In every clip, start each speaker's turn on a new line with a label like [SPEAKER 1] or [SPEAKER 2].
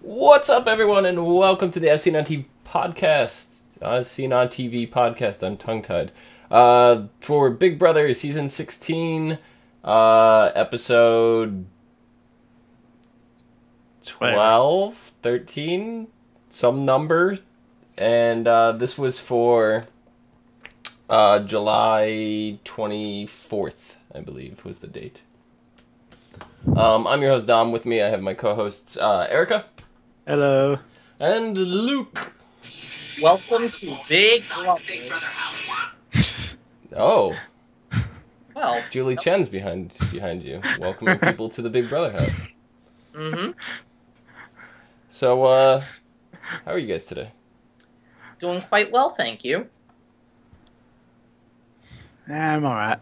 [SPEAKER 1] What's up, everyone, and welcome to the As Seen on TV podcast. As Seen on TV podcast. I'm tongue-tied. For Big Brother season 16, episode 12, 13, some number, and this was for July 24th, I believe, was the date. I'm your host, Dom. With me, I have my co-hosts, Erika.
[SPEAKER 2] Hello.
[SPEAKER 1] And Luke.
[SPEAKER 3] Welcome to Big Brother.
[SPEAKER 1] Oh.
[SPEAKER 3] Well,
[SPEAKER 1] Julie Chen's behind you, welcoming people to the Big Brother house.
[SPEAKER 3] Mm-hmm.
[SPEAKER 1] So, how are you guys today?
[SPEAKER 3] Doing quite well, thank you.
[SPEAKER 2] I'm alright.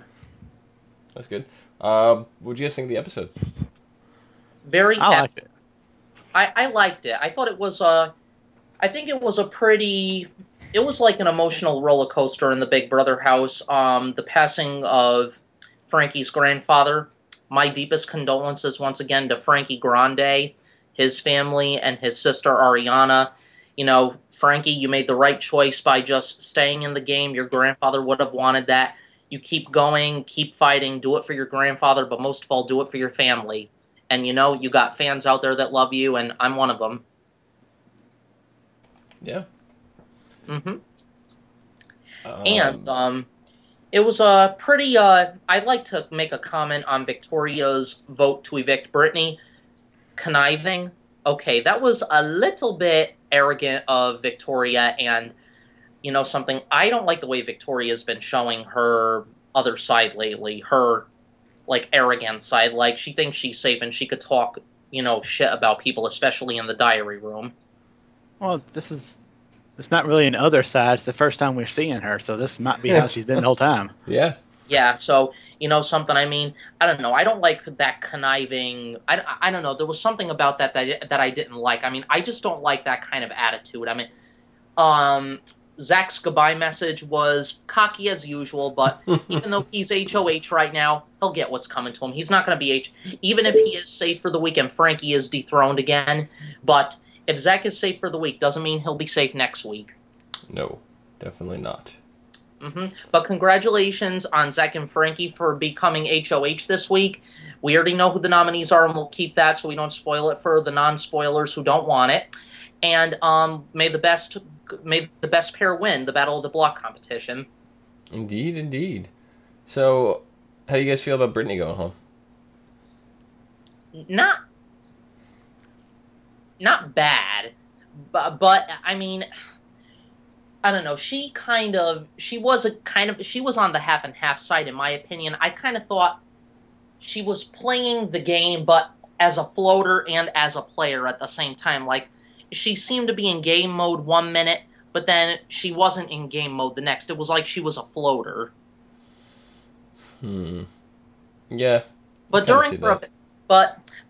[SPEAKER 1] That's good. What'd you guys think of the episode?
[SPEAKER 3] Very
[SPEAKER 2] I liked it.
[SPEAKER 3] I liked it. I thought it was I think it was it was like an emotional roller coaster in the Big Brother house. The passing of Frankie's grandfather. My deepest condolences once again to Frankie Grande, his family, and his sister Ariana. You know, Frankie, you made the right choice by just staying in the game. Your grandfather would have wanted that. You keep going, keep fighting, do it for your grandfather, but most of all, do it for your family. And, you know, you got fans out there that love you, and I'm one of them.
[SPEAKER 1] Yeah.
[SPEAKER 3] Mm-hmm. And it was a pretty... I'd like to make a comment on Victoria's vote to evict Brittany. Conniving. Okay, that was a little bit arrogant of Victoria, and, you know something, I don't like the way Victoria's been showing her other side lately. Her like arrogant side, like she thinks she's safe and she could talk, you know, shit about people, especially in the diary room.
[SPEAKER 2] Well, it's not really an other side. It's the first time we're seeing her, so this might be how she's been the whole time.
[SPEAKER 1] Yeah.
[SPEAKER 3] Yeah, so, you know something, I mean, I don't know, I don't like that conniving, I don't know, there was something about that I didn't like. I mean, I just don't like that kind of attitude. I mean, Zach's goodbye message was cocky as usual, but even though he's HOH right now, he'll get what's coming to him. He's not going to be even if he is safe for the week and Frankie is dethroned again. But if Zach is safe for the week, doesn't mean he'll be safe next week.
[SPEAKER 1] No, definitely not.
[SPEAKER 3] But congratulations on Zach and Frankie for becoming HOH this week. We already know who the nominees are, and we'll keep that so we don't spoil it for the non-spoilers who don't want it. And may the best pair win the Battle of the Block competition.
[SPEAKER 1] Indeed, indeed. So, how do you guys feel about Brittany going home?
[SPEAKER 3] Not bad, but I mean, I don't know. She was on the half and half side, in my opinion. I kind of thought she was playing the game, but as a floater and as a player at the same time. Like, she seemed to be in game mode 1 minute, but then she wasn't in game mode the next. It was like she was a floater.
[SPEAKER 1] Yeah.
[SPEAKER 3] But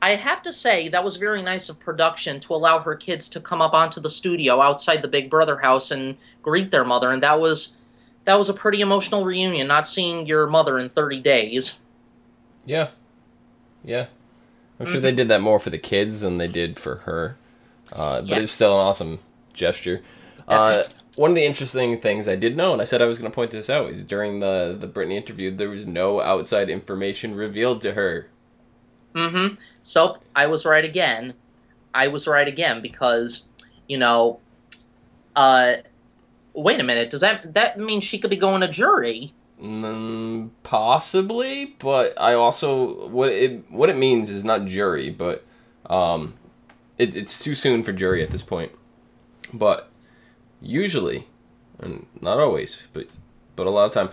[SPEAKER 3] I have to say that was very nice of production to allow her kids to come up onto the studio outside the Big Brother house and greet their mother, and that was a pretty emotional reunion, not seeing your mother in 30 days.
[SPEAKER 1] Yeah. Yeah. I'm sure they did that more for the kids than they did for her. But
[SPEAKER 3] Yeah.
[SPEAKER 1] it's still an awesome gesture. One of the interesting things I did know, and I said I was going to point this out, is during the Britney interview, there was no outside information revealed to her.
[SPEAKER 3] So, I was right again. Because, you know, wait a minute, does that mean she could be going to jury?
[SPEAKER 1] Possibly, but I also, what it means is not jury, but it's too soon for jury at this point. But usually, and not always, but a lot of time,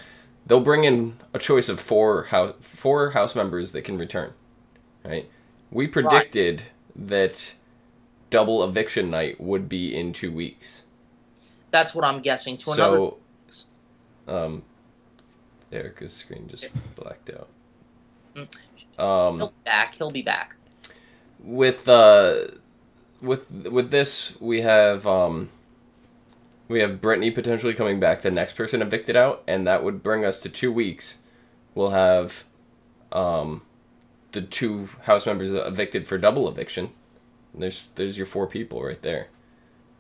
[SPEAKER 1] they'll bring in a choice of four house members that can return, right? We predicted that double eviction night would be in 2 weeks.
[SPEAKER 3] That's what I'm guessing.
[SPEAKER 1] Erika's screen just blacked out.
[SPEAKER 3] He'll be back.
[SPEAKER 1] With this, we have Brittany potentially coming back, the next person evicted out, and that would bring us to 2 weeks. We'll have the two house members evicted for double eviction, There's your 4 people right there.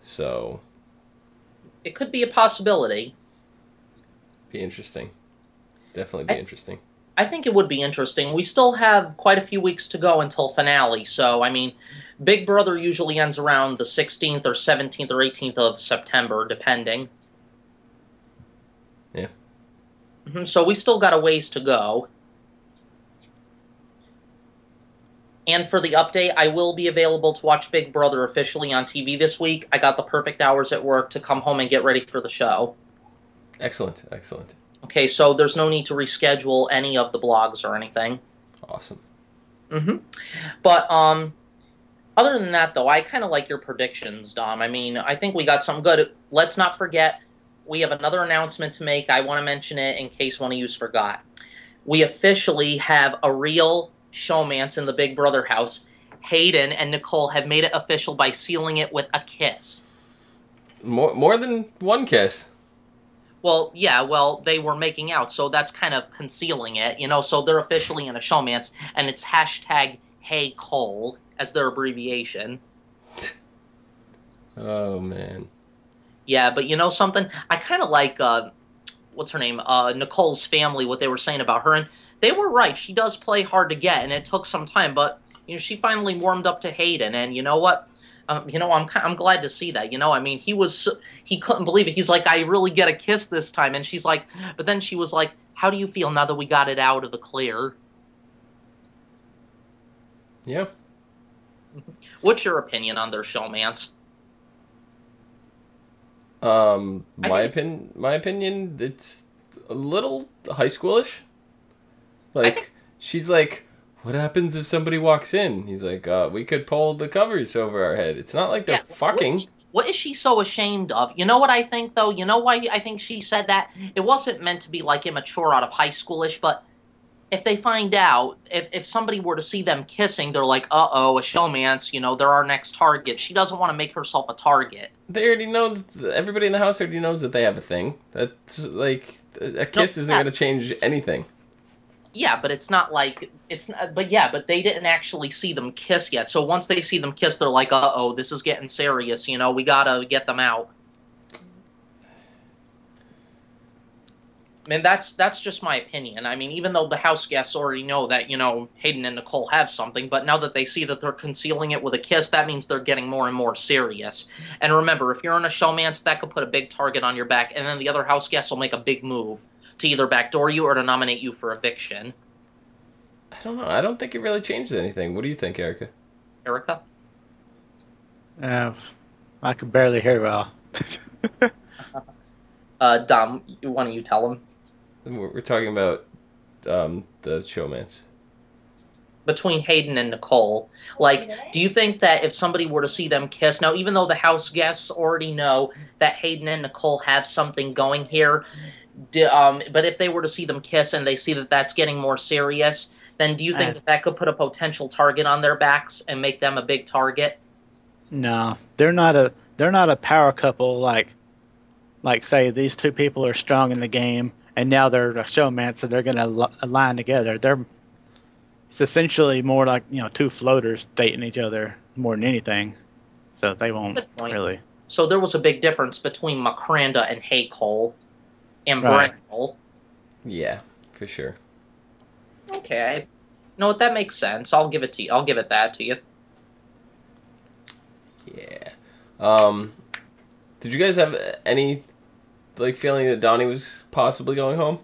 [SPEAKER 1] So
[SPEAKER 3] It could be a possibility.
[SPEAKER 1] be interesting. Definitely be interesting.
[SPEAKER 3] I think it would be interesting. We still have quite a few weeks to go until finale. So, I mean, Big Brother usually ends around the 16th or 17th or 18th of September, depending.
[SPEAKER 1] Yeah.
[SPEAKER 3] So we still got a ways to go. And for the update, I will be available to watch Big Brother officially on TV this week. I got the perfect hours at work to come home and get ready for the show.
[SPEAKER 1] Excellent. Excellent.
[SPEAKER 3] Okay, so there's no need to reschedule any of the blogs or anything.
[SPEAKER 1] Awesome.
[SPEAKER 3] But other than that, though, I kind of like your predictions, Dom. I mean, I think we got something good. Let's not forget, we have another announcement to make. I want to mention it in case one of you forgot. We officially have a real showmance in the Big Brother house. Hayden and Nicole have made it official by sealing it with a kiss.
[SPEAKER 1] More than one kiss.
[SPEAKER 3] Well, yeah, they were making out, so that's kind of concealing it, so they're officially in a showmance, and it's hashtag #HeyCole as their abbreviation.
[SPEAKER 1] Oh, man.
[SPEAKER 3] Yeah, but you know something? I kind of like, what's her name, Nicole's family, what they were saying about her, and they were right. She does play hard to get, and it took some time, but, she finally warmed up to Hayden, and you know what? I'm glad to see that. I mean, he couldn't believe it. He's like, I really get a kiss this time, and she's like, but then she was like, how do you feel now that we got it out of the clear?
[SPEAKER 1] Yeah.
[SPEAKER 3] What's your opinion on their showmance?
[SPEAKER 1] My opinion, it's a little high schoolish. Like, she's like, what happens if somebody walks in? He's like, we could pull the covers over our head. It's not like they're fucking.
[SPEAKER 3] What is she so ashamed of? You know what I think, though? You know why I think she said that? It wasn't meant to be, like, immature out of high schoolish, but if they find out, if somebody were to see them kissing, they're like, uh-oh, a showmance, they're our next target. She doesn't want to make herself a target.
[SPEAKER 1] They already know, everybody in the house already knows that they have a thing. That's, like, a kiss isn't going to change anything.
[SPEAKER 3] Yeah, but it's not like but they didn't actually see them kiss yet. So once they see them kiss, they're like, "Uh-oh, this is getting serious, we got to get them out." I mean, that's just my opinion. I mean, even though the house guests already know that, Hayden and Nicole have something, but now that they see that they're concealing it with a kiss, that means they're getting more and more serious. And remember, if you're in a showmance, that could put a big target on your back, and then the other house guests will make a big move to either backdoor you or to nominate you for eviction.
[SPEAKER 1] I don't know. I don't think it really changes anything. What do you think, Erika?
[SPEAKER 3] Erika?
[SPEAKER 2] I could barely hear well.
[SPEAKER 3] Dom, why don't you tell him?
[SPEAKER 1] We're talking about the showmance.
[SPEAKER 3] Between Hayden and Nicole. Like, do you think that if somebody were to see them kiss, now even though the house guests already know that Hayden and Nicole have something going here, but if they were to see them kiss and they see that that's getting more serious, then do you think that could put a potential target on their backs and make them a big target?
[SPEAKER 2] No, they're not a power couple like say these two people are strong in the game and now they're a showmance, so they're going to align together. It's essentially more like, two floaters dating each other more than anything. So they won't really.
[SPEAKER 3] So there was a big difference between Makranda and #HeyCole and Brendel.
[SPEAKER 1] Yeah, for sure.
[SPEAKER 3] Okay. You know what, that makes sense. I'll give it to you. I'll give it that to you.
[SPEAKER 1] Yeah. Did you guys have any feeling that Donnie was possibly going home?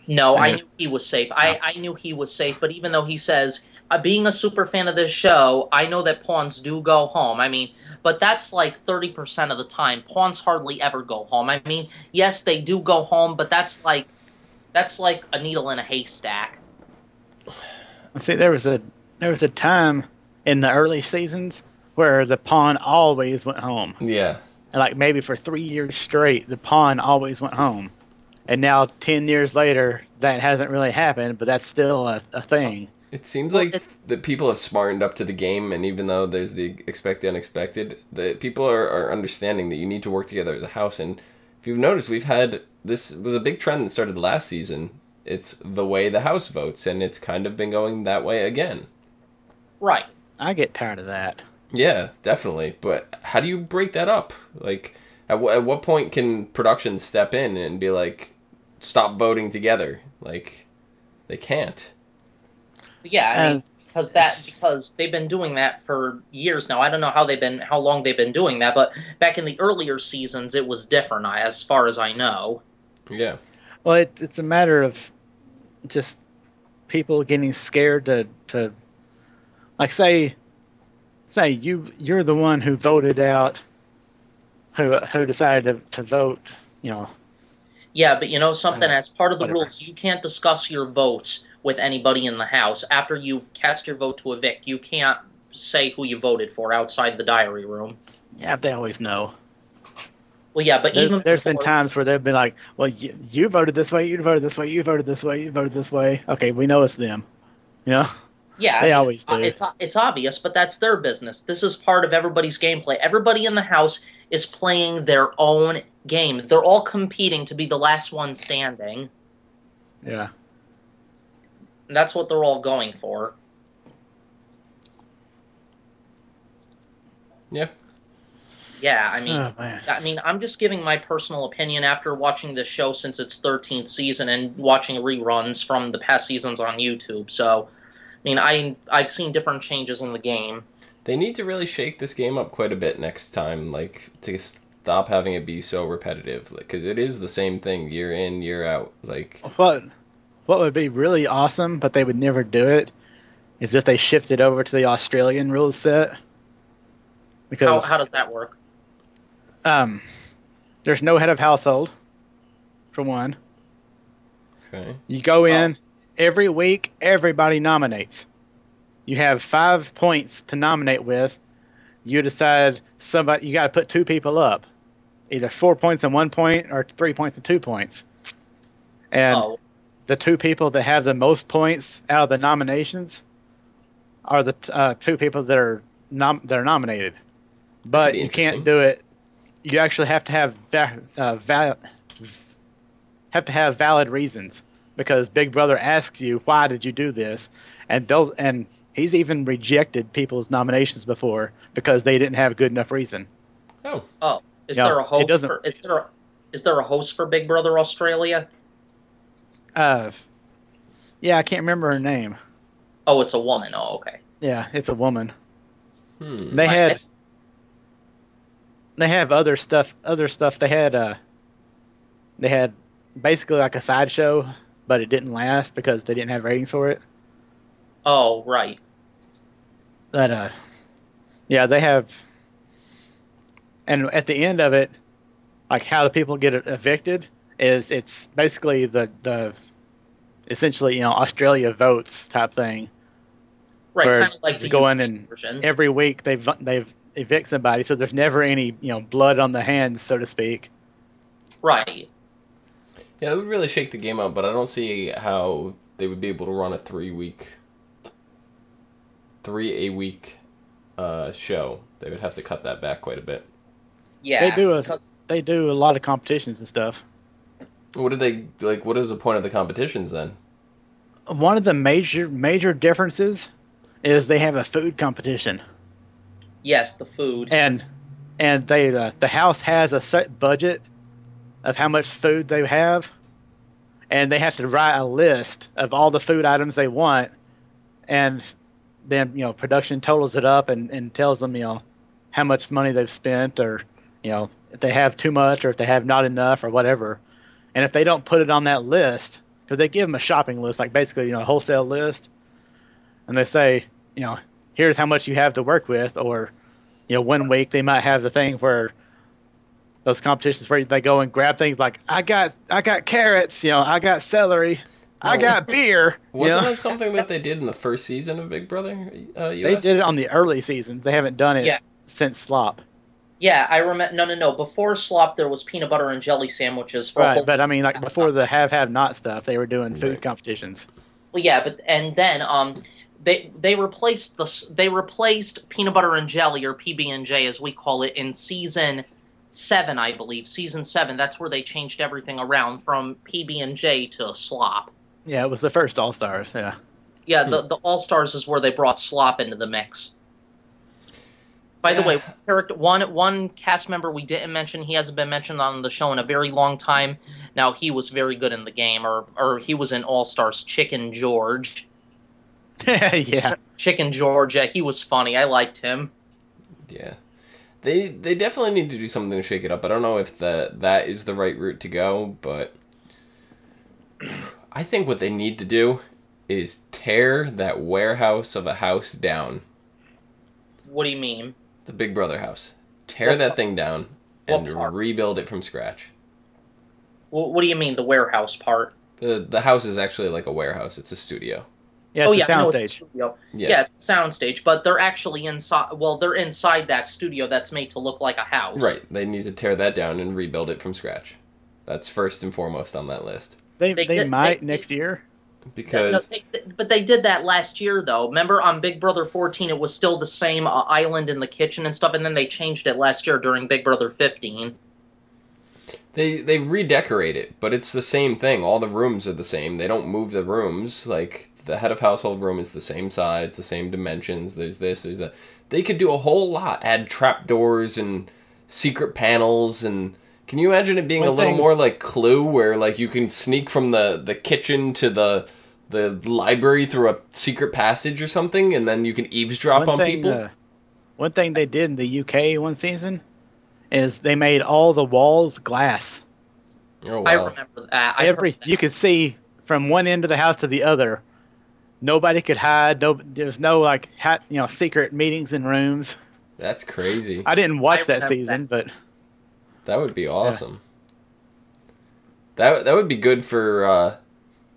[SPEAKER 3] No, I knew he was safe. I knew he was safe, but even though he says, being a super fan of this show, I know that pawns do go home. I mean, but that's like 30% of the time. Pawns hardly ever go home. I mean, yes, they do go home, but that's like a needle in a haystack.
[SPEAKER 2] See, there was a time in the early seasons where the pawn always went home.
[SPEAKER 1] Yeah.
[SPEAKER 2] And like maybe for 3 years straight, the pawn always went home. And now 10 years later, that hasn't really happened, but that's still a thing.
[SPEAKER 1] It seems like the people have smartened up to the game, and even though there's the expect the unexpected, the people are understanding that you need to work together as a house. And if you've noticed, this was a big trend that started last season. It's the way the house votes, and it's kind of been going that way again.
[SPEAKER 3] Right.
[SPEAKER 2] I get tired of that.
[SPEAKER 1] Yeah, definitely. But how do you break that up? Like, at what point can production step in and be like, stop voting together? Like, they can't.
[SPEAKER 3] Yeah, I mean,
[SPEAKER 2] And
[SPEAKER 3] because they've been doing that for years now. I don't know how long they've been doing that, but back in the earlier seasons, it was different, as far as I know.
[SPEAKER 1] Yeah.
[SPEAKER 2] well, it's a matter of just people getting scared to like say you're the one who voted out who decided to vote, you know,
[SPEAKER 3] Yeah, but you know something,
[SPEAKER 2] uh,
[SPEAKER 3] as part of the
[SPEAKER 2] whatever.
[SPEAKER 3] rules, you can't discuss your votes with anybody in the house. After you've cast your vote to evict, you can't say who you voted for outside the diary room.
[SPEAKER 2] Yeah, they always know.
[SPEAKER 3] Well, yeah, but even
[SPEAKER 2] There's been
[SPEAKER 3] before,
[SPEAKER 2] times where they've been like, well, you voted this way, you voted this way, you voted this way, you voted this way. Okay, we know it's them. You know,
[SPEAKER 3] yeah, I
[SPEAKER 2] they
[SPEAKER 3] mean
[SPEAKER 2] always do.
[SPEAKER 3] it's obvious, but that's their business. This is part of everybody's gameplay. Everybody in the house is playing their own game. They're all competing to be the last one standing.
[SPEAKER 2] Yeah.
[SPEAKER 3] And that's what they're all going for.
[SPEAKER 1] Yeah.
[SPEAKER 3] Yeah,
[SPEAKER 2] Oh man.
[SPEAKER 3] I mean, I'm just giving my personal opinion after watching the show since its 13th season and watching reruns from the past seasons on YouTube. So, I mean, I've seen different changes in the game.
[SPEAKER 1] They need to really shake this game up quite a bit next time, like, to stop having it be so repetitive. Because it is the same thing year in, year out. Like,
[SPEAKER 2] What would be really awesome, but they would never do it, is if they shifted over to the Australian rules set. Because
[SPEAKER 3] How does that work?
[SPEAKER 2] there's no head of household, for one.
[SPEAKER 1] okay.
[SPEAKER 2] You go in every week, everybody nominates. You have 5 points to nominate with. You decide somebody. You got to put 2 people up, either 4 points and 1 point, or 3 points and 2 points. And the 2 people that have the most points out of the nominations are the 2 people that are nominated. But you can't do it. You actually have to have valid reasons, because Big Brother asks you, why did you do this, and he's even rejected people's nominations before because they didn't have good enough reason.
[SPEAKER 3] Oh, is there a host for is there a host for Big Brother Australia?
[SPEAKER 2] Yeah, I can't remember her name.
[SPEAKER 3] Oh, it's a woman. Oh, okay.
[SPEAKER 2] Yeah, it's a woman.
[SPEAKER 1] Hmm.
[SPEAKER 2] They have other stuff. They had basically like a sideshow, but it didn't last because they didn't have ratings for it.
[SPEAKER 3] Oh, right.
[SPEAKER 2] But yeah, they have. And at the end of it, like how do people get evicted? It's basically the essentially, you know, Australia votes type thing.
[SPEAKER 3] Right,
[SPEAKER 2] Where
[SPEAKER 3] kind of like
[SPEAKER 2] they
[SPEAKER 3] the
[SPEAKER 2] go
[SPEAKER 3] UK
[SPEAKER 2] in and
[SPEAKER 3] version.
[SPEAKER 2] every week they've evict somebody, so there's never any, you know, blood on the hands, so to speak.
[SPEAKER 3] Right.
[SPEAKER 1] Yeah, it would really shake the game up, but I don't see how they would be able to run a 3-a-week show. They would have to cut that back quite a bit.
[SPEAKER 3] Yeah.
[SPEAKER 2] They do a lot of competitions and stuff.
[SPEAKER 1] What do they like? What is the point of the competitions then?
[SPEAKER 2] One of the major differences is they have a food competition.
[SPEAKER 3] Yes, the food.
[SPEAKER 2] And they the house has a set budget of how much food they have, and they have to write a list of all the food items they want, and then, you know, production totals it up and tells them, you know, how much money they've spent, or, you know, if they have too much or if they have not enough or whatever. And if they don't put it on that list, because they give them a shopping list, like basically, you know, a wholesale list, and they say, you know, here's how much you have to work with. Or, you know, one week they might have the thing where those competitions where they go and grab things like, I got carrots, you know, I got celery, I got beer.
[SPEAKER 1] Wasn't that something that they did in the first season of Big Brother US?
[SPEAKER 2] They did it on the early seasons. They haven't done it since Slop.
[SPEAKER 3] Yeah, I remember. No. Before Slop, there was peanut butter and jelly sandwiches.
[SPEAKER 2] Right, but I mean, like before the have not stuff, they were doing food competitions.
[SPEAKER 3] Well, yeah, but and then they replaced peanut butter and jelly, or PB&J as we call it, in season 7, I believe. Season 7. That's where they changed everything around from PB&J to Slop.
[SPEAKER 2] Yeah, it was the first All Stars. Yeah.
[SPEAKER 3] Yeah, the All Stars is where they brought Slop into the mix. By the way, one cast member we didn't mention. He hasn't been mentioned on the show in a very long time. Now he was very good in the game, or he was in All Stars. Chicken George.
[SPEAKER 2] Yeah.
[SPEAKER 3] Chicken George. Yeah, he was funny. I liked him.
[SPEAKER 1] Yeah. They definitely need to do something to shake it up. I don't know if that is the right route to go, but I think what they need to do is tear that warehouse of a house down.
[SPEAKER 3] What do you mean?
[SPEAKER 1] The Big Brother house. Tear that thing down and
[SPEAKER 3] part?
[SPEAKER 1] rebuild it from scratch.
[SPEAKER 3] What do you mean, the warehouse part?
[SPEAKER 1] The house is actually like a warehouse. It's a studio.
[SPEAKER 2] Yeah, it's a soundstage.
[SPEAKER 3] Yeah, it's a soundstage, but they're actually inside. Well, they're inside that studio that's made to look like a house.
[SPEAKER 1] Right. They need to tear that down and rebuild it from scratch. That's first and foremost on that list.
[SPEAKER 2] They might next year.
[SPEAKER 1] Because
[SPEAKER 3] but they did that last year, though. Remember on Big Brother 14, it was still the same island in the kitchen and stuff, and then they changed it last year during Big Brother 15.
[SPEAKER 1] They redecorate it, but it's the same thing. All the rooms are the same. They don't move the rooms. Like, the head of household room is the same size, the same dimensions. There's this, there's that. They could do a whole lot. Add trapdoors and secret panels. And can you imagine it being a little more like Clue, where like you can sneak from the kitchen to the library through a secret passage or something, and then you can eavesdrop on people?
[SPEAKER 2] One thing they did in the UK one season is they made all the walls glass.
[SPEAKER 1] Oh, wow.
[SPEAKER 3] I remember that.
[SPEAKER 2] You could see from one end of the house to the other. Nobody could hide. There's no like secret meetings in rooms.
[SPEAKER 1] That's crazy.
[SPEAKER 2] I didn't watch that season, but
[SPEAKER 1] that would be awesome. Yeah. That would be good for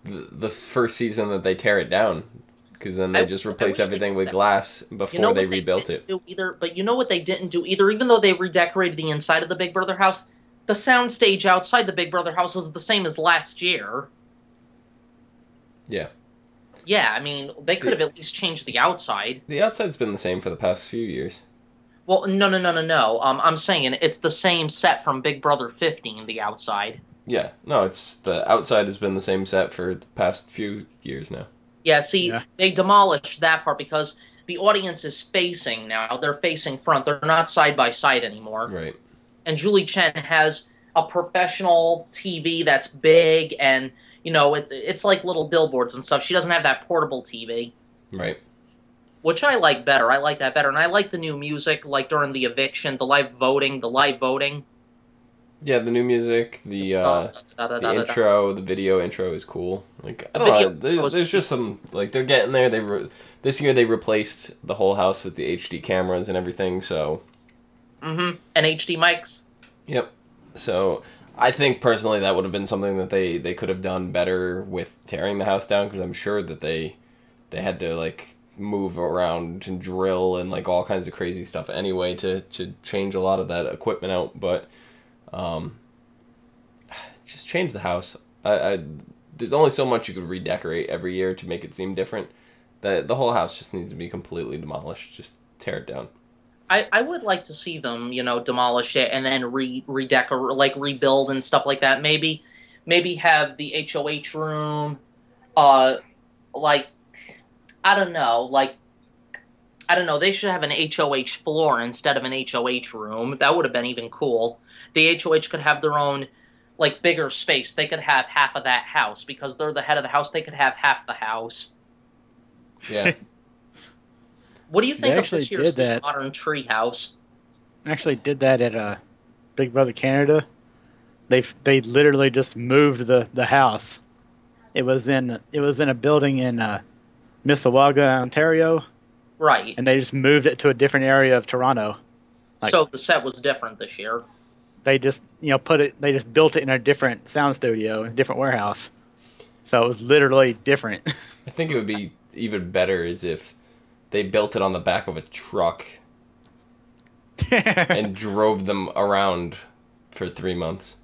[SPEAKER 1] the first season that they tear it down, because then they just replace everything with glass before they rebuilt it.
[SPEAKER 3] But you know what they didn't do either? Even though they redecorated the inside of the Big Brother house, the soundstage outside the Big Brother house is the same as last year.
[SPEAKER 1] Yeah.
[SPEAKER 3] Yeah, I mean, they could have at least changed the outside.
[SPEAKER 1] The outside's been the same for the past few years.
[SPEAKER 3] Well, no. I'm saying it's the same set from Big Brother 15, the outside.
[SPEAKER 1] Yeah, no, the outside has been the same set for the past few years now.
[SPEAKER 3] Yeah, see, They demolished that part because the audience is facing now. They're facing front. They're not side by side anymore.
[SPEAKER 1] Right.
[SPEAKER 3] And Julie Chen has a professional TV that's big, and it's like little billboards and stuff. She doesn't have that portable TV.
[SPEAKER 1] Right.
[SPEAKER 3] Which I like better. I like that better. And I like the new music, like during the eviction, the live voting.
[SPEAKER 1] Yeah, the new music, the intro, the video intro is cool. Like, I don't know, there's just some, like, they're getting there. This year they replaced the whole house with the HD cameras and everything, so.
[SPEAKER 3] Mm-hmm. And HD mics.
[SPEAKER 1] Yep. So, I think personally that would have been something that they could have done better with tearing the house down, because I'm sure that they had to, like, move around and drill and, like, all kinds of crazy stuff anyway to change a lot of that equipment out, but just change the house. There's only so much you could redecorate every year to make it seem different. The whole house just needs to be completely demolished. Just tear it down.
[SPEAKER 3] I would like to see them, demolish it and then redecorate, like rebuild and stuff like that. Maybe have the HOH room, like, I don't know. They should have an HOH floor instead of an HOH room. That would have been even cool. The HOH could have their own, like, bigger space. They could have half of that house. Because they're the head of the house, they could have half the house.
[SPEAKER 1] Yeah.
[SPEAKER 3] What do you think of this year's modern tree house?
[SPEAKER 2] Actually did that at Big Brother Canada. They literally just moved the house. It was in a building in Mississauga, Ontario.
[SPEAKER 3] Right.
[SPEAKER 2] And they just moved it to a different area of Toronto.
[SPEAKER 3] So the set was different this year.
[SPEAKER 2] They just they just built it in a different sound studio, a different warehouse. So it was literally different.
[SPEAKER 1] I think it would be even better is if they built it on the back of a truck and drove them around for 3 months.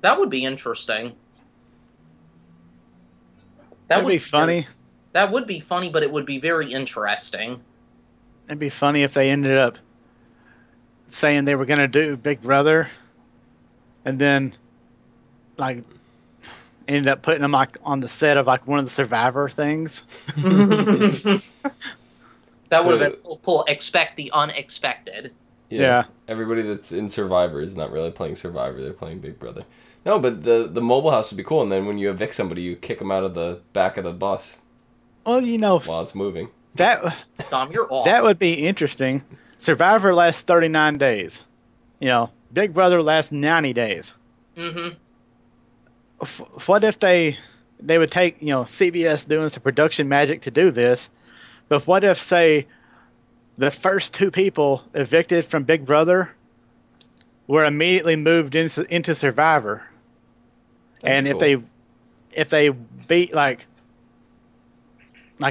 [SPEAKER 3] That would be interesting.
[SPEAKER 2] That would be funny.
[SPEAKER 3] That would be funny, but it would be very interesting.
[SPEAKER 2] It'd be funny if they ended up saying they were going to do Big Brother and then, like, ended up putting them, like, on the set of, like, one of the Survivor things.
[SPEAKER 3] That That would have been so cool. Expect the unexpected.
[SPEAKER 2] Yeah.
[SPEAKER 1] Everybody that's in Survivor is not really playing Survivor. They're playing Big Brother. No, but the mobile house would be cool. And then when you evict somebody, you kick them out of the back of the bus.
[SPEAKER 2] Well,
[SPEAKER 1] while it's moving.
[SPEAKER 3] Dom, you're off.
[SPEAKER 2] That would be interesting. Survivor lasts 39 days. Big Brother lasts 90 days.
[SPEAKER 3] Mm-hmm.
[SPEAKER 2] What if they would take, CBS doing some production magic to do this, but what if, say, the first 2 people evicted from Big Brother were immediately moved into Survivor? And if they beat, like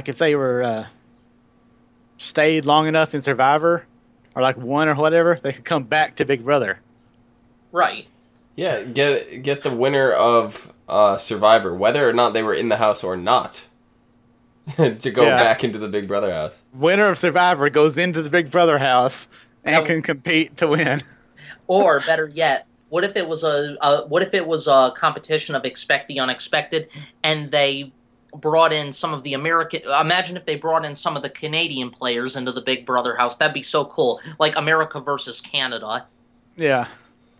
[SPEAKER 2] if they were stayed long enough in Survivor, or like won or whatever, they could come back to Big Brother.
[SPEAKER 3] Right.
[SPEAKER 1] Yeah, get the winner of Survivor, whether or not they were in the house or not, to go back into the Big Brother house.
[SPEAKER 2] Winner of Survivor goes into the Big Brother house and can compete to win.
[SPEAKER 3] Or better yet, what if it was a competition of expect the unexpected, and they brought in some of the American. Imagine if they brought in some of the Canadian players into the Big Brother house. That'd be so cool. Like America versus Canada.
[SPEAKER 2] Yeah.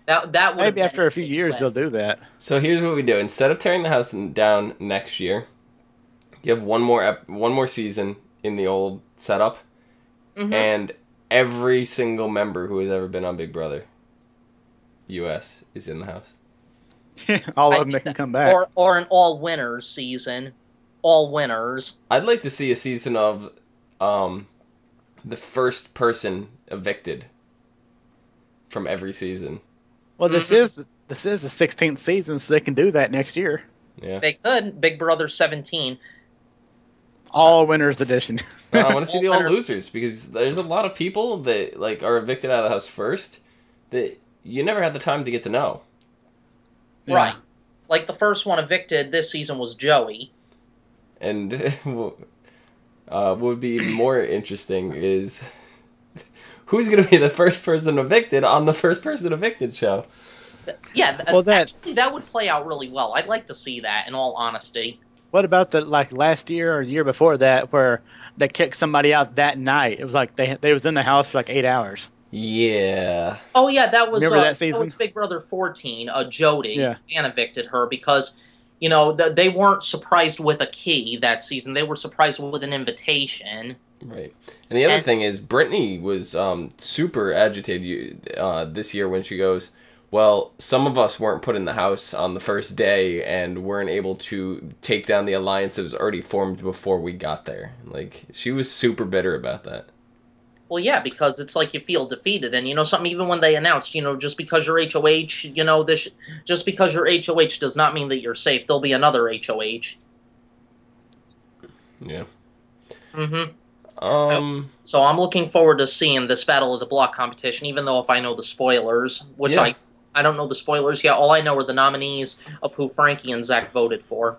[SPEAKER 3] That would
[SPEAKER 2] maybe after a few years they'll do that.
[SPEAKER 1] So here's what we do: instead of tearing the house down next year, you have one more season in the old setup, and every single member who has ever been on Big Brother US is in the house.
[SPEAKER 2] All of them that can come back.
[SPEAKER 3] Or an all winners season. All winners.
[SPEAKER 1] I'd like to see a season of the first person evicted from every season.
[SPEAKER 2] Well, this is the 16th season, so they can do that next year.
[SPEAKER 1] Yeah.
[SPEAKER 3] They could. Big Brother 17.
[SPEAKER 2] All winners edition.
[SPEAKER 1] No, I want to see the all losers, because there's a lot of people that are evicted out of the house first that you never had the time to get to know.
[SPEAKER 2] Yeah.
[SPEAKER 3] Right. Like the first one evicted this season was Joey.
[SPEAKER 1] And what would be even more interesting is who's going to be the first person evicted on the first person evicted show.
[SPEAKER 3] Yeah,
[SPEAKER 2] well,
[SPEAKER 3] actually, that would play out really well. I'd like to see that, in all honesty.
[SPEAKER 2] What about the last year or the year before that, where they kicked somebody out that night? It was like they was in the house for like 8 hours.
[SPEAKER 1] Yeah.
[SPEAKER 3] Oh yeah, that was
[SPEAKER 2] remember that season?
[SPEAKER 3] That was Big Brother 14. Jody
[SPEAKER 2] and
[SPEAKER 3] evicted her because they weren't surprised with a key that season. They were surprised with an invitation.
[SPEAKER 1] Right. And the other thing is, Brittany was super agitated this year when she goes, well, some of us weren't put in the house on the first day and weren't able to take down the alliance that was already formed before we got there. Like, she was super bitter about that.
[SPEAKER 3] Well, yeah, because it's like you feel defeated. And something, even when they announced, just because you're HOH, just because you're HOH does not mean that you're safe. There'll be another HOH.
[SPEAKER 1] Yeah.
[SPEAKER 3] Mm-hmm. So I'm looking forward to seeing this Battle of the Block competition, even though if I know the spoilers, which I don't know the spoilers yet. All I know are the nominees of who Frankie and Zach voted for.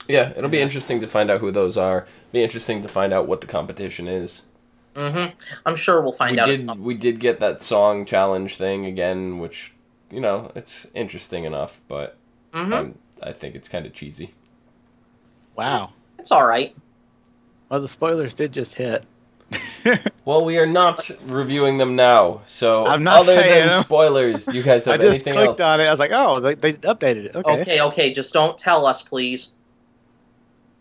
[SPEAKER 1] Yeah, it'll be interesting to find out who those are. Be interesting to find out what the competition is.
[SPEAKER 3] Mm-hmm. I'm sure we'll find out.
[SPEAKER 1] We did get that song challenge thing again, which, it's interesting enough, but I think it's kind of cheesy.
[SPEAKER 2] Wow.
[SPEAKER 3] It's all right.
[SPEAKER 2] Well, the spoilers did just hit.
[SPEAKER 1] Well, we are not reviewing them now, so
[SPEAKER 2] I'm not
[SPEAKER 1] other
[SPEAKER 2] saying
[SPEAKER 1] than spoilers, do you guys have anything else?
[SPEAKER 2] I just clicked on it. I was like, oh, they updated it.
[SPEAKER 3] Okay. Just don't tell us, please.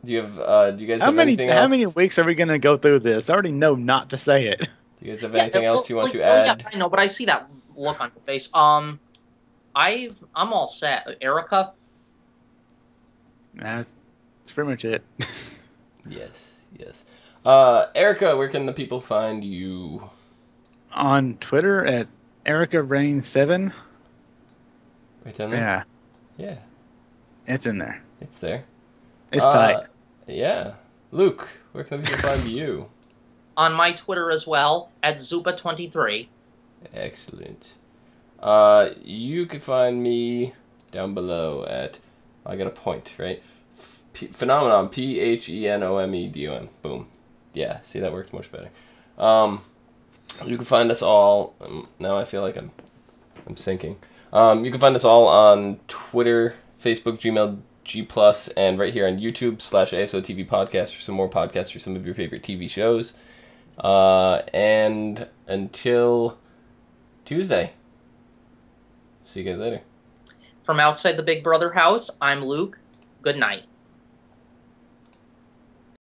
[SPEAKER 1] Do you guys have anything else?
[SPEAKER 2] How many weeks are we going to go through this? I already know not to say it.
[SPEAKER 1] Do you guys have anything else you want to add?
[SPEAKER 3] Yeah, I know, but I see that look on your face. I'm all set. Erika?
[SPEAKER 2] Nah, that's pretty much it.
[SPEAKER 1] Yes. Erika, where can the people find you?
[SPEAKER 2] On Twitter at ErikaRain7.
[SPEAKER 1] Right down there?
[SPEAKER 2] Yeah. It's in there.
[SPEAKER 1] It's there.
[SPEAKER 2] It's tight.
[SPEAKER 1] Yeah. Luke, where can people find you?
[SPEAKER 3] On my Twitter as well, at Zupa23.
[SPEAKER 1] Excellent. You can find me down below at, I got a point, right? Phenomenon, PHENOMEDON. Boom. Yeah, see, that worked much better. You can find us all, now I feel like I'm sinking. You can find us all on Twitter, Facebook, Gmail, G+, and right here on YouTube /ASOTV Podcast for some more podcasts for some of your favorite TV shows. And until Tuesday, see you guys later.
[SPEAKER 3] From outside the Big Brother house, I'm Luke. Good night.